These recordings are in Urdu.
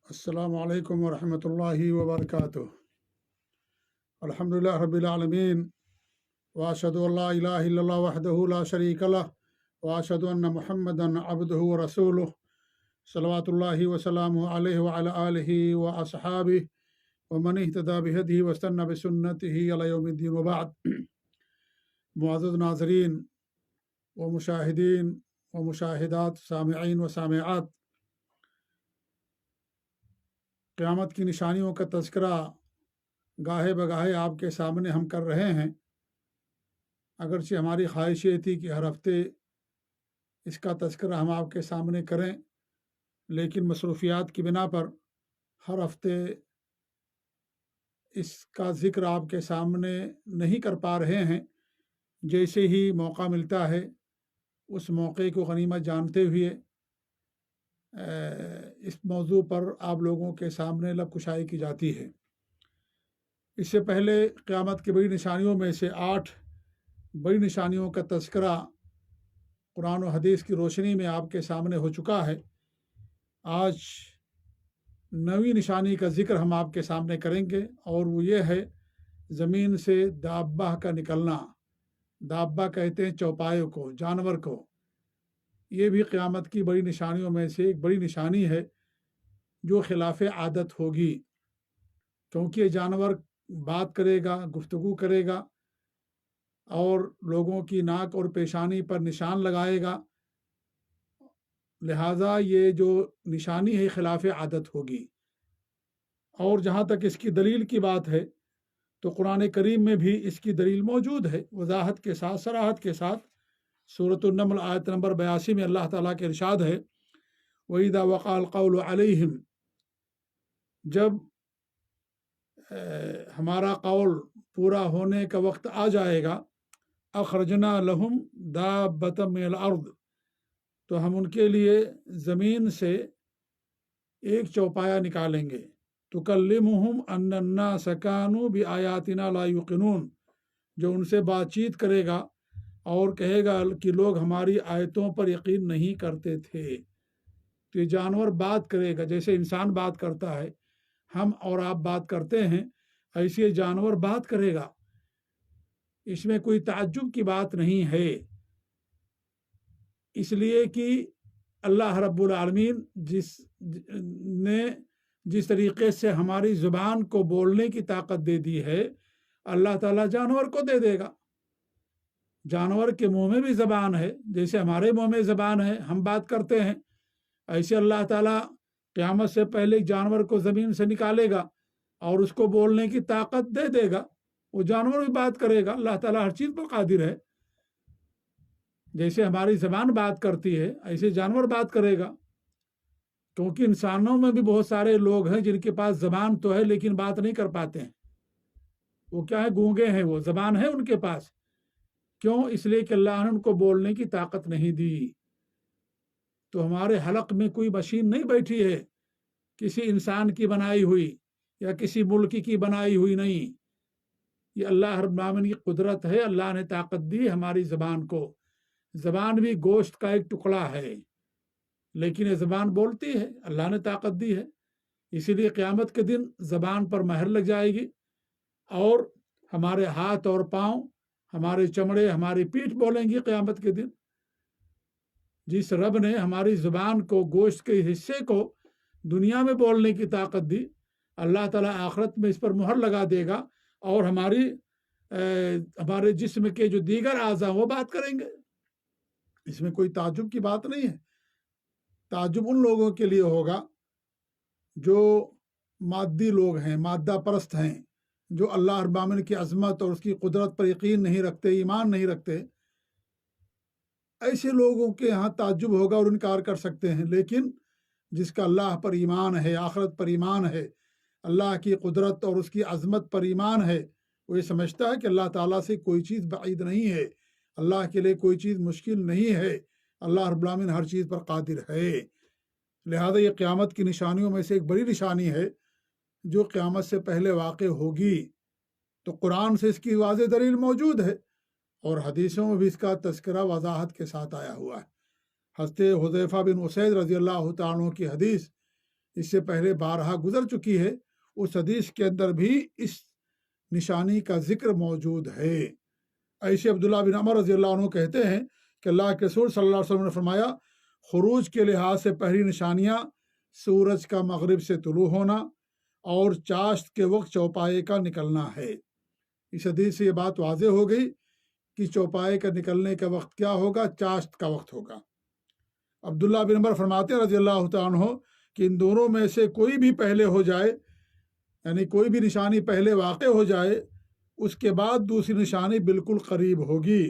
السلام علیکم ورحمۃ اللہ وبرکاتہ۔ الحمدللہ رب العالمین، واشہد ان لا الہ الا اللہ وحدہ لا شریک لہ، واشہد ان محمدا عبدہ ورسولہ، صلوات اللہ وسلامہ علیہ وعلی آلہ واصحابہ ومن اہتدی بہدیہ واستنى بسنتہ الی یوم الدین، وبعد۔ معزز ناظرین و مشاہدین و مشاہدات، سامعین و سامعات، قیامت کی نشانیوں کا تذکرہ گاہے بگاہے آپ کے سامنے ہم کر رہے ہیں۔ اگرچہ ہماری خواہش یہ تھی کہ ہر ہفتے اس کا تذکرہ ہم آپ کے سامنے کریں، لیکن مصروفیات کی بنا پر ہر ہفتے اس کا ذکر آپ کے سامنے نہیں کر پا رہے ہیں۔ جیسے ہی موقع ملتا ہے اس موقع کو غنیمت جانتے ہوئے اس موضوع پر آپ لوگوں کے سامنے لب کشائی کی جاتی ہے۔ اس سے پہلے قیامت کی بڑی نشانیوں میں سے 8 بڑی نشانیوں کا تذکرہ قرآن و حدیث کی روشنی میں آپ کے سامنے ہو چکا ہے۔ آج 9ویں نشانی کا ذکر ہم آپ کے سامنے کریں گے، اور وہ یہ ہے زمین سے دابہ کا نکلنا۔ دابہ کہتے ہیں چوپایوں کو، جانور کو۔ یہ بھی قیامت کی بڑی نشانیوں میں سے ایک بڑی نشانی ہے جو خلاف عادت ہوگی، کیونکہ یہ جانور بات کرے گا، گفتگو کرے گا، اور لوگوں کی ناک اور پیشانی پر نشان لگائے گا۔ لہٰذا یہ جو نشانی ہے خلاف عادت ہوگی۔ اور جہاں تک اس کی دلیل کی بات ہے تو قرآن کریم میں بھی اس کی دلیل موجود ہے، وضاحت کے ساتھ، صراحت کے ساتھ۔ سورۃ النمل آیت نمبر 82 میں اللہ تعالیٰ کے ارشاد ہے، وَإِذَا وَقَعَ الْقَوْلُ عَلَيْهِمْ، جب ہمارا قول پورا ہونے کا وقت آ جائے گا، اخرجنا لہم دابۃ من الارض، تو ہم ان کے لیے زمین سے ایک چوپایا نکالیں گے، تکلمہم ان الناس کانوا بآیاتنا لا یوقنون، جو ان سے بات چیت کرے گا اور کہے گا کہ لوگ ہماری آیتوں پر یقین نہیں کرتے تھے۔ تو یہ جانور بات کرے گا، جیسے انسان بات کرتا ہے، ہم اور آپ بات کرتے ہیں، ایسے یہ جانور بات کرے گا۔ اس میں کوئی تعجب کی بات نہیں ہے، اس لیے کہ اللہ رب العالمین جس طریقے سے ہماری زبان کو بولنے کی طاقت دے دی ہے، اللہ تعالیٰ جانور کو دے دے گا۔ جانور کے منہ میں بھی زبان ہے، جیسے ہمارے منہ میں زبان ہے، ہم بات کرتے ہیں، ایسے اللہ تعالیٰ قیامت سے پہلے جانور کو زمین سے نکالے گا اور اس کو بولنے کی طاقت دے دے گا۔ وہ جانور بھی بات کرے گا۔ اللہ تعالیٰ ہر چیز پر قادر ہے۔ جیسے ہماری زبان بات کرتی ہے، ایسے جانور بات کرے گا، کیونکہ انسانوں میں بھی بہت سارے لوگ ہیں جن کے پاس زبان تو ہے لیکن بات نہیں کر پاتے ہیں۔ وہ کیا ہے؟ گونگے ہیں، وہ زبان ہے ان کے پاس۔ کیوں؟ اس لیے کہ اللہ نے ان کو بولنے کی طاقت نہیں دی۔ تو ہمارے حلق میں کوئی مشین نہیں بیٹھی ہے کسی انسان کی بنائی ہوئی یا کسی ملک کی بنائی ہوئی نہیں۔ یہ اللہ رب العالمین کی قدرت ہے۔ اللہ نے طاقت دی ہماری زبان کو۔ زبان بھی گوشت کا ایک ٹکڑا ہے، لیکن یہ زبان بولتی ہے، اللہ نے طاقت دی ہے۔ اسی لیے قیامت کے دن زبان پر مہر لگ جائے گی، اور ہمارے ہاتھ اور پاؤں، ہمارے چمڑے، ہماری پیٹھ بولیں گی قیامت کے دن۔ جس رب نے ہماری زبان کو، گوشت کے حصے کو دنیا میں بولنے کی طاقت دی، اللہ تعالیٰ آخرت میں اس پر مہر لگا دے گا، اور ہمارے جسم کے جو دیگر اعضاء وہ بات کریں گے۔ اس میں کوئی تعجب کی بات نہیں ہے۔ تعجب ان لوگوں کے لیے ہوگا جو مادی لوگ ہیں، مادہ پرست ہیں، جو اللہ رب العالمین کی عظمت اور اس کی قدرت پر یقین نہیں رکھتے، ایمان نہیں رکھتے۔ ایسے لوگوں کے ہاں تعجب ہوگا اور انکار کر سکتے ہیں، لیکن جس کا اللہ پر ایمان ہے، آخرت پر ایمان ہے، اللہ کی قدرت اور اس کی عظمت پر ایمان ہے، وہ یہ سمجھتا ہے کہ اللہ تعالیٰ سے کوئی چیز بعید نہیں ہے، اللہ کے لیے کوئی چیز مشکل نہیں ہے، اللہ رب العالمین ہر چیز پر قادر ہے۔ لہذا یہ قیامت کی نشانیوں میں سے ایک بڑی نشانی ہے جو قیامت سے پہلے واقع ہوگی۔ تو قرآن سے اس کی واضح دلیل موجود ہے، اور حدیثوں میں بھی اس کا تذکرہ وضاحت کے ساتھ آیا ہوا ہے۔ حضرت حذیفہ بن اسید رضی اللہ تعالیٰ عنہ کی حدیث اس سے پہلے بارہا گزر چکی ہے، اس حدیث کے اندر بھی اس نشانی کا ذکر موجود ہے۔ ایسے عبداللہ بن عمر رضی اللہ عنہ کہتے ہیں کہ اللہ کے رسول صلی اللہ علیہ وسلم نے فرمایا، خروج کے لحاظ سے پہلی نشانیاں سورج کا مغرب سے طلوع ہونا اور چاشت کے وقت چوپائے کا نکلنا ہے۔ اس حدیث سے یہ بات واضح ہو گئی کہ چوپائے کا نکلنے کا وقت کیا ہوگا؟ چاشت کا وقت ہوگا۔ عبداللہ بن عمر فرماتے ہیں رضی اللہ تعالیٰ عنہ کہ ان دونوں میں سے کوئی بھی پہلے ہو جائے، یعنی کوئی بھی نشانی پہلے واقع ہو جائے، اس کے بعد دوسری نشانی بالکل قریب ہوگی،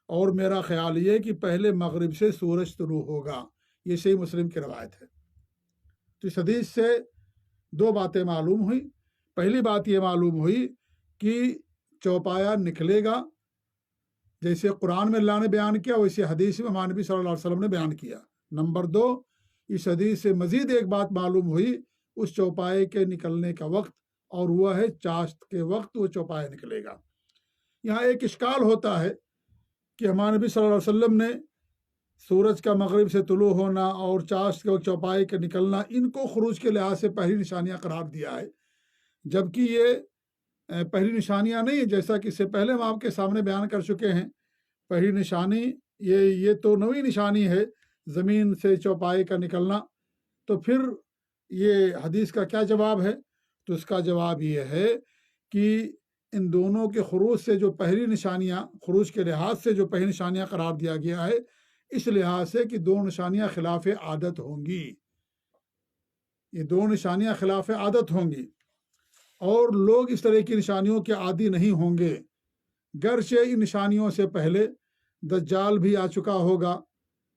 اور میرا خیال یہ کہ پہلے مغرب سے سورج طلوع ہوگا۔ یہ صحیح مسلم کی روایت ہے۔ تو اس حدیث سے دو باتیں معلوم ہوئی۔ پہلی بات یہ معلوم ہوئی کہ چوپایا نکلے گا، جیسے قرآن میں اللہ نے بیان کیا ویسے حدیث میں ہمارے نبی صلی اللہ علیہ وسلم نے بیان کیا۔ نمبر دو، اس حدیث سے مزید ایک بات معلوم ہوئی، اس چوپائے کے نکلنے کا وقت، اور وہ ہے چاشت کے وقت وہ چوپایا نکلے گا۔ یہاں ایک اشکال ہوتا ہے کہ ہمارے نبی صلی اللہ علیہ وسلم نے سورج کا مغرب سے طلوع ہونا اور چاشت کے وقت چوپائے کا نکلنا، ان کو خروج کے لحاظ سے پہلی نشانیاں قرار دیا ہے، جبکہ یہ پہلی نشانیاں نہیں ہیں، جیسا کہ اس سے پہلے ہم آپ کے سامنے بیان کر چکے ہیں۔ پہلی نشانی یہ تو نویں نشانی ہے، زمین سے چوپائے کا نکلنا۔ تو پھر یہ حدیث کا کیا جواب ہے؟ تو اس کا جواب یہ ہے کہ ان دونوں کے خروج سے جو پہلی نشانیاں، خروج کے لحاظ سے جو پہلی نشانیاں قرار دیا گیا ہے، اس لحاظ سے کہ دو نشانیاں خلاف عادت ہوں گی، یہ دو نشانیاں خلاف عادت ہوں گی، اور لوگ اس طرح کی نشانیوں کے عادی نہیں ہوں گے۔ گرچہ ان نشانیوں سے پہلے دجال بھی آ چکا ہوگا،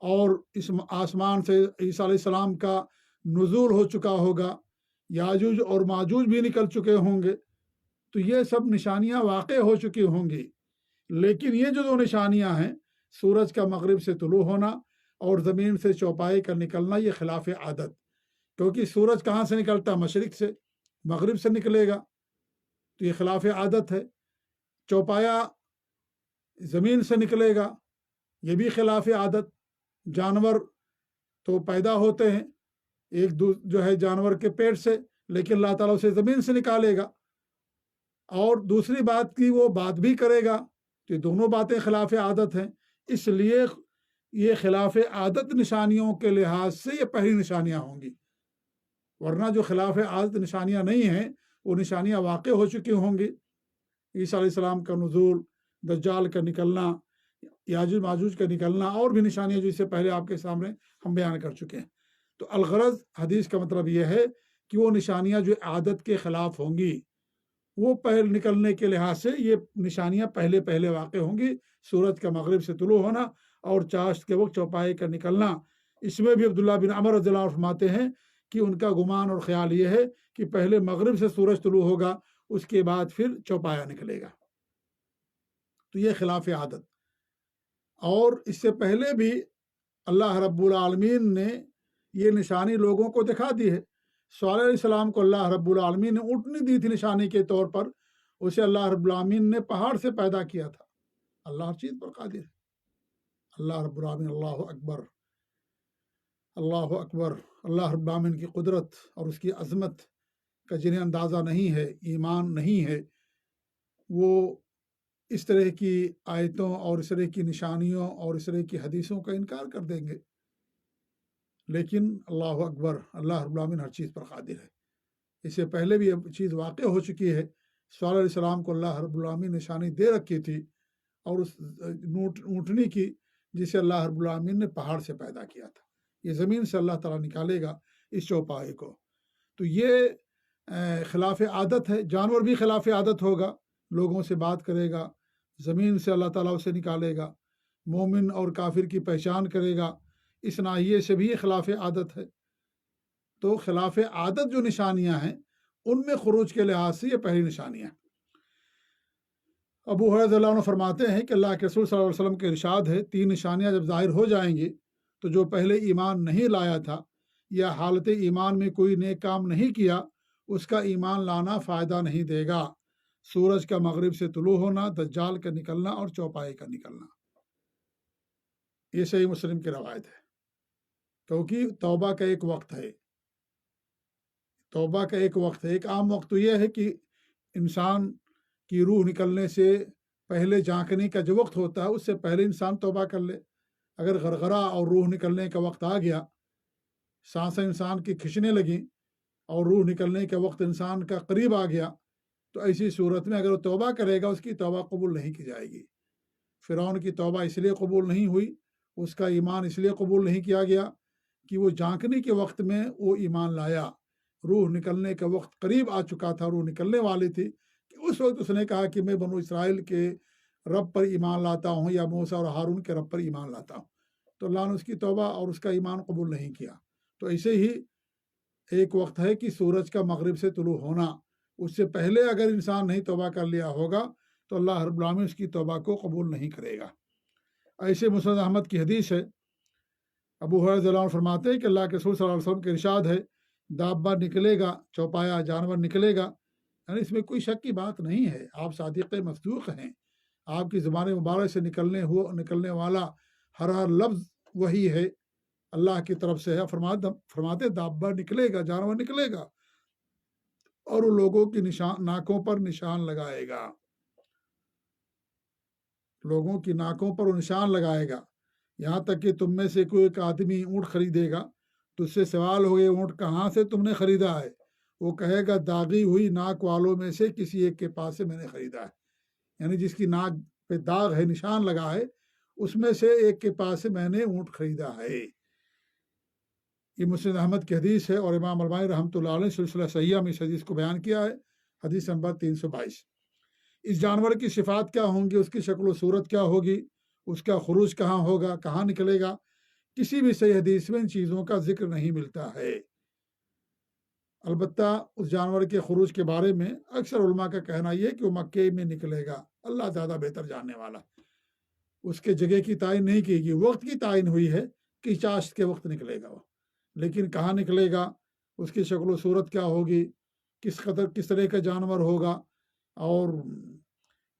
اور اس آسمان سے عیسیٰ علیہ السلام کا نزول ہو چکا ہوگا، یاجوج اور ماجوج بھی نکل چکے ہوں گے، تو یہ سب نشانیاں واقع ہو چکی ہوں گی۔ لیکن یہ جو دو نشانیاں ہیں، سورج کا مغرب سے طلوع ہونا اور زمین سے چوپائے کا نکلنا، یہ خلاف عادت، کیونکہ سورج کہاں سے نکلتا؟ مشرق سے، مغرب سے نکلے گا، تو یہ خلاف عادت ہے۔ چوپایا زمین سے نکلے گا، یہ بھی خلاف عادت۔ جانور تو پیدا ہوتے ہیں ایک جو ہے جانور کے پیٹ سے، لیکن اللہ تعالیٰ اسے زمین سے نکالے گا، اور دوسری بات کی وہ بات بھی کرے گا، تو یہ دونوں باتیں خلاف عادت ہیں۔ اس لیے یہ خلاف عادت نشانیوں کے لحاظ سے یہ پہلی نشانیاں ہوں گی، ورنہ جو خلاف عادت نشانیاں نہیں ہیں وہ نشانیاں واقع ہو چکی ہوں گی۔ عیسیٰ علیہ السلام کا نزول، دجال کا نکلنا، یاجوج ماجوج کا نکلنا، اور بھی نشانیاں جو اس سے پہلے آپ کے سامنے ہم بیان کر چکے ہیں۔ تو الغرض حدیث کا مطلب یہ ہے کہ وہ نشانیاں جو عادت کے خلاف ہوں گی، وہ پہل نکلنے کے لحاظ سے یہ نشانیاں پہلے واقع ہوں گی، سورج کا مغرب سے طلوع ہونا اور چاشت کے وقت چوپائے کا نکلنا۔ اس میں بھی عبداللہ بن عمر رضی اللہ عنہ فرماتے ہیں کہ ان کا گمان اور خیال یہ ہے کہ پہلے مغرب سے سورج طلوع ہوگا، اس کے بعد پھر چوپایا نکلے گا، تو یہ خلاف عادت۔ اور اس سے پہلے بھی اللہ رب العالمین نے یہ نشانی لوگوں کو دکھا دی ہے۔ صالح علیہ السلام کو اللہ رب العالمین نے اونٹنی دی تھی نشانی کے طور پر، اسے اللہ رب العالمین نے پہاڑ سے پیدا کیا تھا۔ اللہ ہر چیز پر قادر ہے۔ اللہ رب العالمین، اللہ اکبر، اللہ اکبر۔ اللہ رب العالمین کی قدرت اور اس کی عظمت کا جنہیں اندازہ نہیں ہے، ایمان نہیں ہے، وہ اس طرح کی آیتوں اور اس طرح کی نشانیوں اور اس طرح کی حدیثوں کا انکار کر دیں گے۔ لیکن اللہ اکبر، اللہ رب العالمین ہر چیز پر قادر ہے۔ اس سے پہلے بھی یہ چیز واقع ہو چکی ہے۔ صالح علیہ السلام کو اللہ رب العالمین نے نشانی دے رکھی تھی، اور اس اونٹنی کی جسے اللہ رب العالمین نے پہاڑ سے پیدا کیا تھا، یہ زمین سے اللہ تعالیٰ نکالے گا اس چوپائے کو۔ تو یہ خلاف عادت ہے۔ جانور بھی خلاف عادت ہوگا، لوگوں سے بات کرے گا، زمین سے اللہ تعالیٰ اسے نکالے گا، مومن اور کافر کی پہچان کرے گا، اس ناحیے سے بھی یہ خلاف عادت ہے۔ تو خلاف عادت جو نشانیاں ہیں، ان میں خروج کے لحاظ سے یہ پہلی نشانیاں ہیں۔ ابو ہریرہ رضی اللہ عنہ فرماتے ہیں کہ اللہ کے رسول صلی اللہ علیہ وسلم کے ارشاد ہے، 3 نشانیاں جب ظاہر ہو جائیں گی تو جو پہلے ایمان نہیں لایا تھا یا حالت ایمان میں کوئی نیک کام نہیں کیا، اس کا ایمان لانا فائدہ نہیں دے گا۔ سورج کا مغرب سے طلوع ہونا، دجال کا نکلنا اور چوپائے کا نکلنا۔ یہ صحیح مسلم کی روایت ہے، کیونکہ توبہ کا ایک وقت ہے، توبہ کا ایک وقت ہے. ایک عام وقت تو یہ ہے کہ انسان کی روح نکلنے سے پہلے جھانکنے کا جو وقت ہوتا ہے اس سے پہلے انسان توبہ کر لے. اگر غرغرہ اور روح نکلنے کا وقت آ گیا، سانسیں انسان کی کھنچنے لگیں اور روح نکلنے کا وقت انسان کا قریب آ گیا، تو ایسی صورت میں اگر وہ توبہ کرے گا اس کی توبہ قبول نہیں کی جائے گی. فرعون کی توبہ اس لیے قبول نہیں ہوئی، اس کا ایمان اس لیے قبول نہیں کیا گیا کہ وہ جھانکنے کے وقت میں وہ ایمان لایا. روح نکلنے کا وقت قریب آ چکا تھا، روح نکلنے والی تھی کہ اس وقت اس نے کہا کہ میں بنو اسرائیل کے رب پر ایمان لاتا ہوں یا موسیٰ اور ہارون کے رب پر ایمان لاتا ہوں. تو اللہ نے اس کی توبہ اور اس کا ایمان قبول نہیں کیا. تو ایسے ہی ایک وقت ہے کہ سورج کا مغرب سے طلوع ہونا، اس سے پہلے اگر انسان نہیں توبہ کر لیا ہوگا تو اللہ رب العالمین اس کی توبہ کو قبول نہیں کرے گا. ایسے مسند احمد کی حدیث ہے، ابو ہریرہ رضی اللہ عنہ فرماتے ہیں کہ اللہ کے رسول صلی اللہ علیہ وسلم کے ارشاد ہے، دابہ نکلے گا، چوپایا جانور نکلے گا. یعنی اس میں کوئی شک کی بات نہیں ہے، آپ صادق مصدوق ہیں. آپ کی زبان مبارک سے نکلنے والا ہر لفظ وہی ہے، اللہ کی طرف سے ہے. فرماتے دابہ نکلے گا، جانور نکلے گا اور وہ لوگوں کی ناکوں پر نشان لگائے گا. لوگوں کی ناکوں پر وہ نشان لگائے گا. یہاں تک کہ تم میں سے کوئی ایک آدمی اونٹ خریدے گا تو اس سے سوال ہو گئے اونٹ کہاں سے تم نے خریدا ہے؟ وہ کہے گا داغی ہوئی ناک والوں میں سے کسی ایک کے پاس سے میں نے خریدا ہے. یعنی جس کی ناک پہ داغ ہے، نشان لگا ہے، اس میں سے ایک کے پاس سے میں نے اونٹ خریدا ہے. یہ مسند احمد کی حدیث ہے اور امام البانی رحمۃ اللہ علیہ سلسلہ صحیحہ میں اس حدیث کو بیان کیا ہے، حدیث نمبر 322. اس جانور کی صفات کیا ہوں گی، اس کی شکل و صورت کیا ہوگی، اس کا خروج کہاں ہوگا، کہاں نکلے گا، کسی بھی صحیح حدیث میں ان چیزوں کا ذکر نہیں ملتا ہے. البتہ اس جانور کے خروج کے بارے میں اکثر علماء کا کہنا یہ کہ وہ مکے میں نکلے گا، اللہ زیادہ بہتر جاننے والا. اس کے جگہ کی تعین نہیں کی گئی، وقت کی تعین ہوئی ہے کہ چاشت کے وقت نکلے گا وہ، لیکن کہاں نکلے گا، اس کی شکل و صورت کیا ہوگی، کس طرح کا جانور ہوگا اور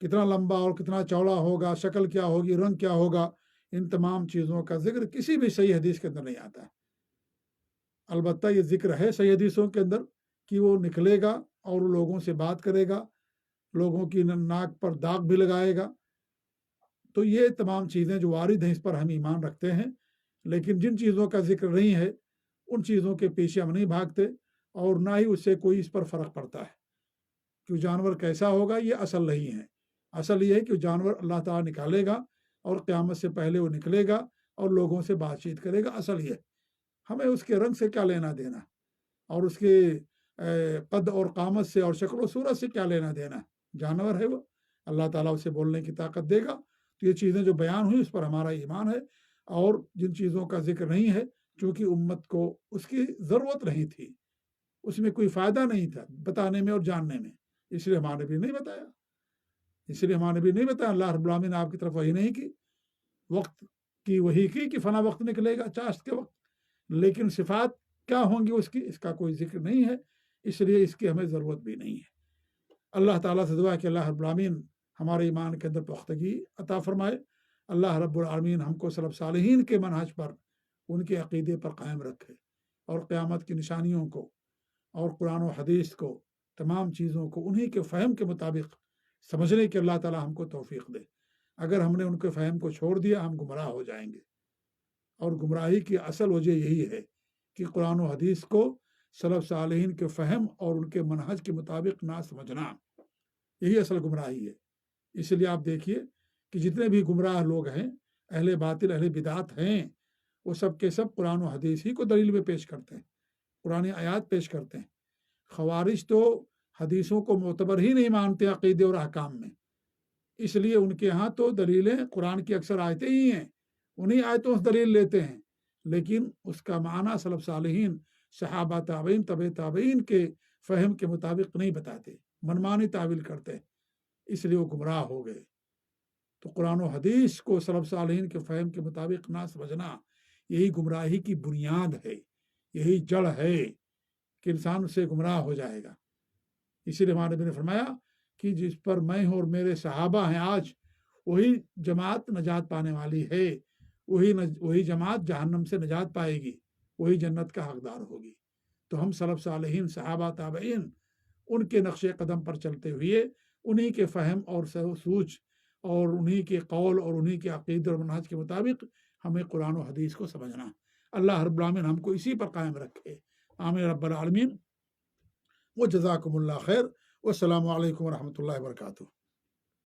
کتنا لمبا اور کتنا چوڑا ہوگا، شکل کیا ہوگی، رنگ کیا ہوگا، ان تمام چیزوں کا ذکر کسی بھی صحیح حدیث کے اندر نہیں آتا ہے. البتہ یہ ذکر ہے صحیح حدیثوں کے اندر کہ وہ نکلے گا اور لوگوں سے بات کرے گا، لوگوں کی ناک پر داغ بھی لگائے گا. تو یہ تمام چیزیں جو وارد ہیں اس پر ہم ایمان رکھتے ہیں، لیکن جن چیزوں کا ذکر نہیں ہے ان چیزوں کے پیچھے ہم نہیں بھاگتے اور نہ ہی اس سے کوئی اس پر فرق پڑتا ہے کہ جانور کیسا ہوگا. یہ اصل نہیں ہے. اصل یہ ہے کہ جانور اللہ تعالیٰ نکالے گا اور قیامت سے پہلے وہ نکلے گا اور لوگوں سے بات چیت کرے گا. اصل یہ، ہمیں اس کے رنگ سے کیا لینا دینا اور اس کے قد اور قامت سے اور شکل و صورت سے کیا لینا دینا. جانور ہے وہ، اللہ تعالیٰ اسے بولنے کی طاقت دے گا. تو یہ چیزیں جو بیان ہوئی اس پر ہمارا ایمان ہے. اور جن چیزوں کا ذکر نہیں ہے چونکہ امت کو اس کی ضرورت نہیں تھی، اس میں کوئی فائدہ نہیں تھا بتانے میں اور جاننے میں، اس لیے ہمارے بھی نہیں بتایا. اللہ رب العالمین نے آپ کی طرف وحی نہیں کی، وقت کی وحی کی کہ فلاں وقت نکلے گا چاشت کے وقت، لیکن صفات کیا ہوں گی اس کی، اس کا کوئی ذکر نہیں ہے. اس لیے اس کی ہمیں ضرورت بھی نہیں ہے. اللہ تعالیٰ سے دعا ہے کہ اللہ رب العالمین ہمارے ایمان کے اندر پختگی عطا فرمائے. اللہ رب العالمین ہم کو سلف صالحین کے منہج پر، ان کے عقیدے پر قائم رکھے اور قیامت کی نشانیوں کو اور قرآن و حدیث کو، تمام چیزوں کو انہی کے فہم کے مطابق سمجھنے کے اللہ تعالیٰ ہم کو توفیق دے. اگر ہم نے ان کے فہم کو چھوڑ دیا ہم گمراہ ہو جائیں گے. اور گمراہی کی اصل وجہ یہی ہے کہ قرآن و حدیث کو سلف صالحین کے فہم اور ان کے منہج کے مطابق نہ سمجھنا، یہی اصل گمراہی ہے. اس لیے آپ دیکھیے کہ جتنے بھی گمراہ لوگ ہیں، اہل باطل، اہل بدعت ہیں، وہ سب کے سب قرآن و حدیث ہی کو دلیل میں پیش کرتے ہیں، قرآن آیات پیش کرتے ہیں. خوارج تو حدیثوں کو معتبر ہی نہیں مانتے عقیدے اور احکام میں، اس لیے ان کے ہاں تو دلیلیں قرآن کی اکثر آیتیں ہی ہیں، انہی آیتوں سے دلیل لیتے ہیں، لیکن اس کا معنی سلف صالحین، صحابہ، تابعین، تبع تابعین کے فہم کے مطابق نہیں بتاتے، منمانی تعویل کرتے، اس لیے وہ گمراہ ہو گئے. تو قرآن و حدیث کو سلف صالحین کے فہم کے مطابق نہ سمجھنا، یہی گمراہی کی بنیاد ہے، یہی جڑ ہے کہ انسان اس سے گمراہ ہو جائے گا. اسی لیے ہمارے نبی نے فرمایا کہ جس پر میں ہوں اور میرے صحابہ ہیں آج، وہی جماعت نجات پانے والی ہے، وہی جماعت جہنم سے نجات پائے گی، وہی جنت کا حقدار ہوگی. تو ہم سلف صالحین صحابہ تابعین ان کے نقش قدم پر چلتے ہوئے انہی کے فہم اور سوچ اور انہی کے قول اور انہی کے عقیدے اور منہج کے مطابق ہمیں قرآن و حدیث کو سمجھنا. اللہ رب العالمین ہم کو اسی پر قائم رکھے. آمین رب العالمین. وجزاکم اللہ خیر. والسلام علیکم ورحمۃ اللہ وبرکاتہ.